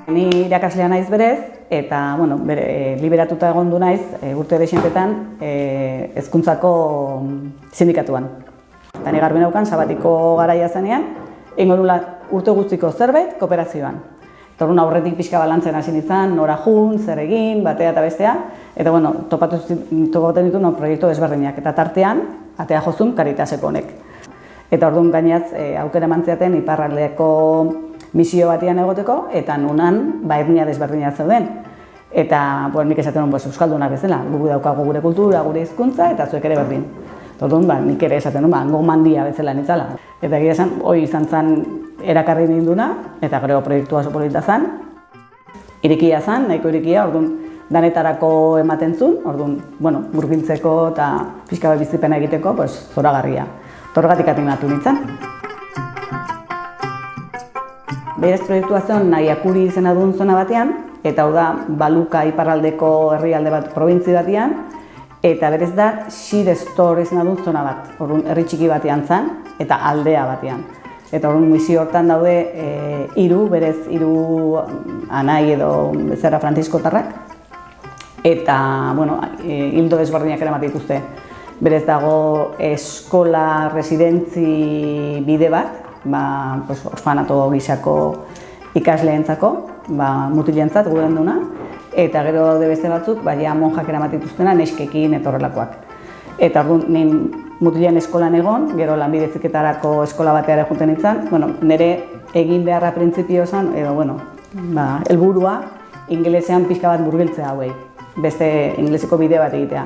Ni irakaslea naiz berez, eta liberatuta egon du naiz urte desentetan hezkuntzako sindikatuan. Eta ni garbi neukan sabatiko garaia zenean, egingo nula urte guztiko zerbait kooperazioan. Eta orduan aurretik pixka balantzen hasi nintzen, nora jun, zer egin, batea eta bestea, eta topaten ditu proiektu desberdinak, eta tartean, atea jozun Caritaseko honek. Eta orduan gainaz aukera emantziaten iparraldeko misio batian egoteko, eta nunan etnia desberdinak zeuden. Eta nik esaten nuen euskaldunak bezala, guk daukagu gure kultura, gure hizkuntza, eta zuek ere berdin. Orduan nik ere esaten nuen, hango mandia bezala nintzala. Eta egia esan, hori izan zen erakarri ninduna, eta gero proiektua oso polita zen. Irikia zen, nahiko irikia, orduan danetarako ematen zuen, orduan, murgiltzeko eta pixka bat bizipena egiteko, zoragarria. Horregatik atimatu nintzen. Berez proiektua zen Nahiakuri izena duen zona batean, eta hau da Baluka iparraldeko herrialde bat probintzi batean, eta berez da Shire Store izena duen zona bat, herri txiki batean zen, eta aldea batean. Eta misio hortan daude berez hiru anai edo bezera Frantziskotarrak, eta hildo desberdinak eramat dituzte. Berez dago eskola residentzi bide bat, orfanato gisako ikasleentzako, mutilentzat guden duna, eta gero daude beste batzuk, monjak eramat dituztena neskekin eta horrelakoak. Eta orduan mutilen eskolan egon, gero lanbide heziketarako eskola bateara juten nintzen, nire egin beharra printzipio zen, helburua ingelesean pixka bat murgiltzea hauei, beste ingeleseko bide bat egitea.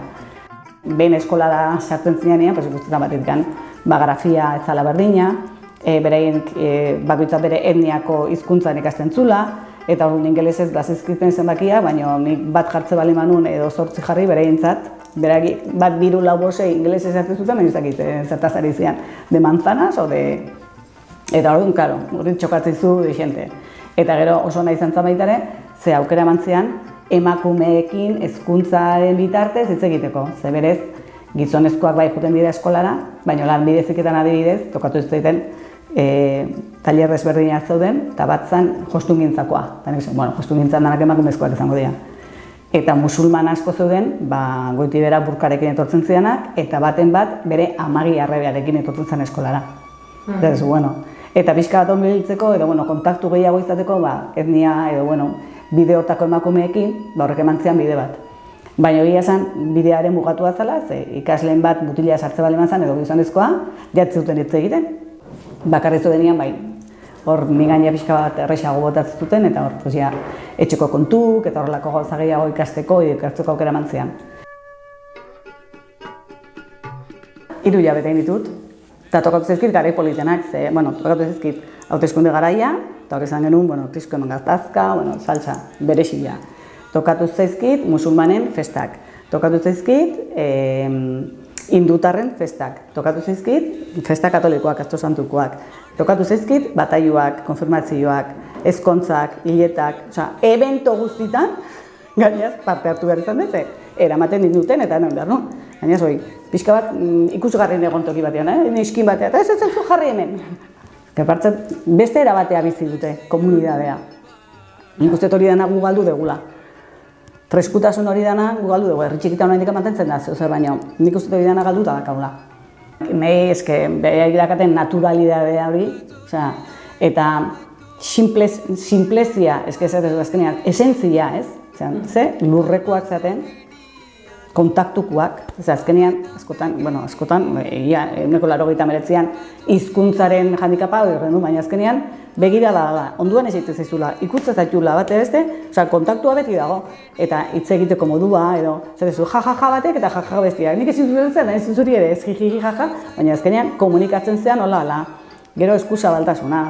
Behin eskolara sartzen zinean, ikustetan bat egiten, grafia ez zala berdina, bakoitza bere etniako hizkuntzan ikasten zula, eta orduan ingelesez bazizkiten zenbakia, baina nik bat jartze bali manun edo 8 jarri bereintzat, bat biru lau bose ingelesez hartzen zuten, baina izakit, zertaz ari zian, de manzanas, eta orduan, karo, horren txokatzen zu xente. Eta gero oso nahi izan baitare, ze aukera emantzian, emakumeekin hezkuntzaren bitartez hitz egiteko. Ze berez, gizonezkoak bai juten dira eskolara, baina lanbide heziketan adibidez, tokatu ez zaiten, taller desberdinak zeuden, eta bat zen jostungintzakoa. Jostungintzan danak emakumezkoak izango dira. Eta musulman asko zeuden, goiti bera burkarekin etortzen zidanak, eta baten bat bere amagi arrebearekin etortzen zen eskolara. Eta pixka bat onbiltzeko, edo kontaktu gehiago izateko, etnia edo bideotako emakumeekin, horrek emantzian bide bat. Baina egia zen, bidearen mugatua zela, ze ikasleen bat mutila sartze bali manzan edo gizonezkoa, jatzi zuten hitz egiten. Bakarrizu denean, hor nigaina pixka bat errexago botatzen zuten, eta hor, etxeko kontuk, eta horrelako gauza gehiago ikasteko, ikartzeko aukera mantzian. 3 hilabete egin ditut, eta tokatu zaizkit garai politenak, tokatu zaizkit hauteskunde garaia, eta hori izan genuen, krisko eman gatazka, saltza, berexila. Tokatu zaizkit musulmanen festak, tokatu zaizkit hindutarren festak, tokatu zaizkit festa katolikoak, asto santukoak, tokatu zaizkit batailuak, konfirmazioak, ezkontzak, hiletak, evento guztitan, gainaz parte hartu behar izan dut, eramaten dituten eta behar nu. Gainaz, pixka bat ikusgarri egon toki batean, niskin batean, eta ez zu jarri hemen. Beste erabatea bizi dute, komunidadea. Nik uste hori dena gu galdu degula. Freskutasun hori dena gu galdu dugu, herri txikita honaindik mantentzen da, zer baina nik uste hori dena galduta dakaula. Nahi eske, beha irakaten naturalidadea hori, eta simplezia, eske ez ez azkenean, esentzia, ez? Ze, lurrekoak zaten, kontaktukoak, ez azkenean, askotan, eguneko 89an hizkuntzaren handikapa hori du, baina azkenean, begira da, onduan ez egiten zaizula, ikutza zaitula bat beste, kontaktua beti dago, eta hitz egiteko modua, edo, zatezu, jajaja batek eta jajaja bestia. Nik ez zuzen, ez zuri ere, ez jiji jaja, baina azkenean komunikatzen zean, hola, gero eskusa baltasuna,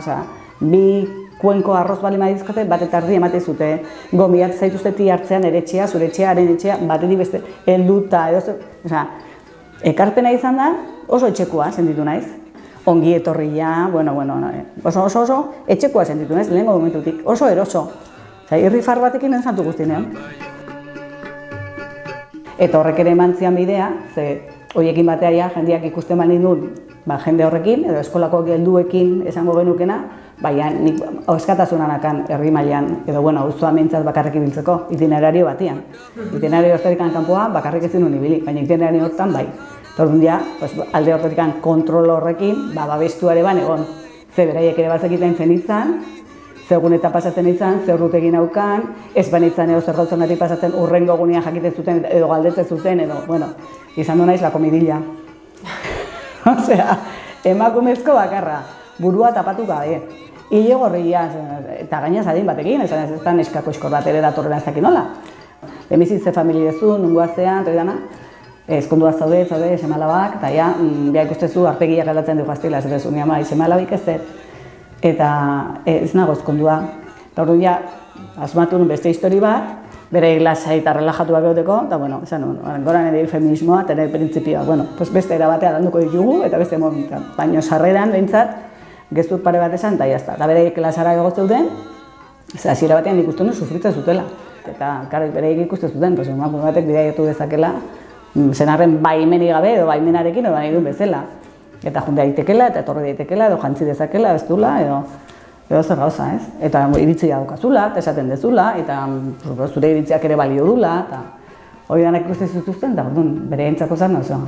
bi kuenko arroz bali madizkate, bat eta erdi emate zute, gomiat zaituzte ti hartzean ere etxea, zure etxea, haren etxea, batetik beste, helduta, edo, ekarpena izan da, oso etxekoa sentitu naiz. Ongi etorria, oso etxekoa sentitu naiz, lehenko momentutik, oso eroso. Irri far batekin entzatu guztienean. Eta horrek ere emantzian bidea, ze horiekin bateaia jendeak ikusten baldin dut, jende horrekin, edo eskolako helduekin esango genukena, baina nik eskatasunanakan herri mailan, edo bueno, auzoa mintzat bakarrik ibiltzeko, itinerario batian. Itinerario hortarikan kanpoa bakarrik ezin nuen ibili, baina itinerario hortan bai. Orduan ja, alde hortarikan kontrol horrekin, babestuare ban egon. Ze beraiek ere bazekiten zenitzan, zegun eta pasatzen itzan, zer rutegin aukan, ez banitzan edo zer gauzen gati pasatzen urrengo gunean jakiten zuten edo galdetzen zuten edo, bueno, izan du naiz la komidilla. Osea, emakumezko bakarra, burua tapatu gabe. Ile gorria, eta gainaz adin batekin, ez da neskako eskor bat ere datorrela ez dakit nola. Lehenbizi ze familia dezu, nungoazean, eta dana, ezkondua zaude, semalabak, eta ja, ikustezu arpegiak aldatzen du fastila, ez dezu, niama, semalabik ez dut. Eta ez nago ezkondua. Eta orduan ja, asmatu nun beste histori bat, bere lasai eta relajatuak egoteko, eta bueno, esan nun, goran ere feminismoa, eta ere printzipioa, bueno, beste erabatea landuko ditugu, eta beste momentan. Baina sarreran behintzat, gezut pare bat esan, eta jazta. Eta bere klasara egotzeuten, hasiera batean ikusten du sufritzen zutela. Eta, karo, bere ikusten zuten, emakume batek bidaiatu dezakela, senarren baimenik gabe edo baimenarekin edo nahi duen bezala. Eta junde daitekela, eta etorri daitekela, edo jantzi dezakela, ez dula, edo zer gauza, ez? Eta iritzia daukazula, eta esaten dezula, eta zure iritziak ere balio dula, eta hori danak ikusten zituzten, eta bere entzako zen, oso,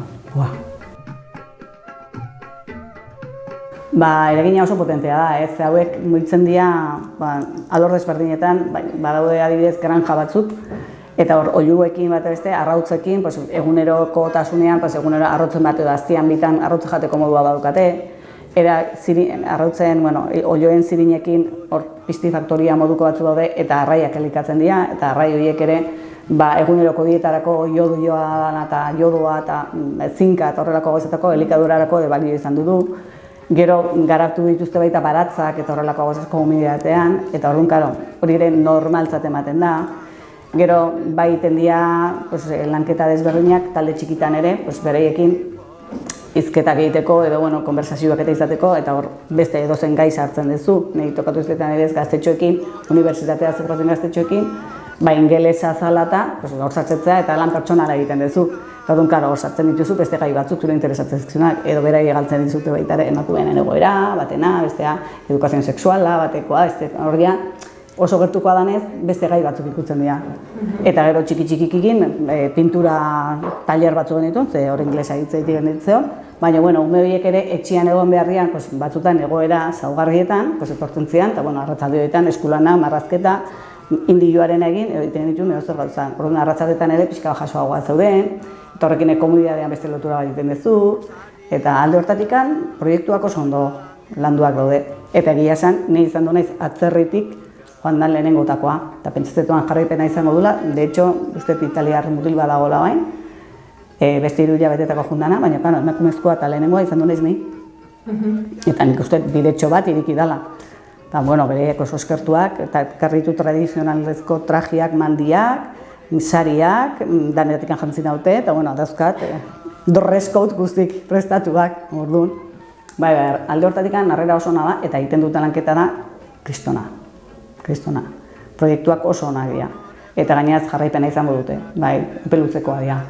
eragina oso potentea da, ez? Hauek mugitzen dira alor desberdinetan, badaude adibidez granja batzuk, eta hor, oiluekin bat beste, arrautzekin, eguneroko tasunean, egunero arrotzen bat edo aztian bitan arrautze jateko modua badukate. Era arrautzen, oioen zirinekin hor pistifaktoria moduko batzu daude eta arraiak elikatzen dira, eta arrai horiek ere eguneroko dietarako jodoa eta jodoa eta zinka eta horrelako gauzetako elikadurarako balio izan du. Gero garatu dituzte baita baratzak eta horrelako gauzezko humiditatean, eta orduan, hori ere normaltzat ematen da. Gero bai tendia lanketa desberdinak talde txikitan ere, bereiekin hizketak egiteko edo konversazioak eta izateko, eta hor beste edozen gai sartzen duzu. Nei tokatu izketan ere gaztetxoekin, unibertsitatea zegoazen gaztetxoekin, ingelesa zalata, hor sartzetzea eta lan pertsonala egiten duzu. Eta hor sartzen dituzu beste gai batzuk zure interesatzen zizkizunak, edo berai egaltzen dizute baita ere emakumeen egoera, batena, bestea edukazio sexuala, batekoa, horria, oso gertukoa danez, beste gai batzuk ikutzen dira. Eta gero txiki-txikikin, pintura tailer batzu genituen, ze hor inglesa hitzetik genitzeon, baina ume horiek ere etxian egon beharrian, batzutan egoera zaugarrietan, etortzen zian, eta arratzaldioetan eskulana, marrazketa, indioaren egin, egiten dituen edo zer gauza. Orduan arratzaldetan ere pixka jasoagoa zeuden, eta horrekin komunitatean beste lotura bat egiten duzu, eta alde hortatikan proiektuak oso ondo landuak daude. Eta egia esan, nahi izan du naiz atzerritik joan dan lehenengotakoa, eta pentsatzetuan jarraipena izango dula, de hecho, uste italiar mutil badagoela bain, beste 3 hilabetetako jundana, baina emakumezkoa eta lehenengoa izan du naiz ni. Eta nik uste bidetxo bat iriki dela. Eta, bereiek oso eskertuak, eta karritu tradizionalezko trajiak, mandiak, sariak, danetatik jantzin daute, eta, dauzkat, dress code guztik prestatuak, orduan. Alde hortatik harrera oso ona da, eta egiten duten lanketa da, kristona. Proiektuak oso onak dira. Eta gainaz jarraipena izango dute, epelutzekoa dira.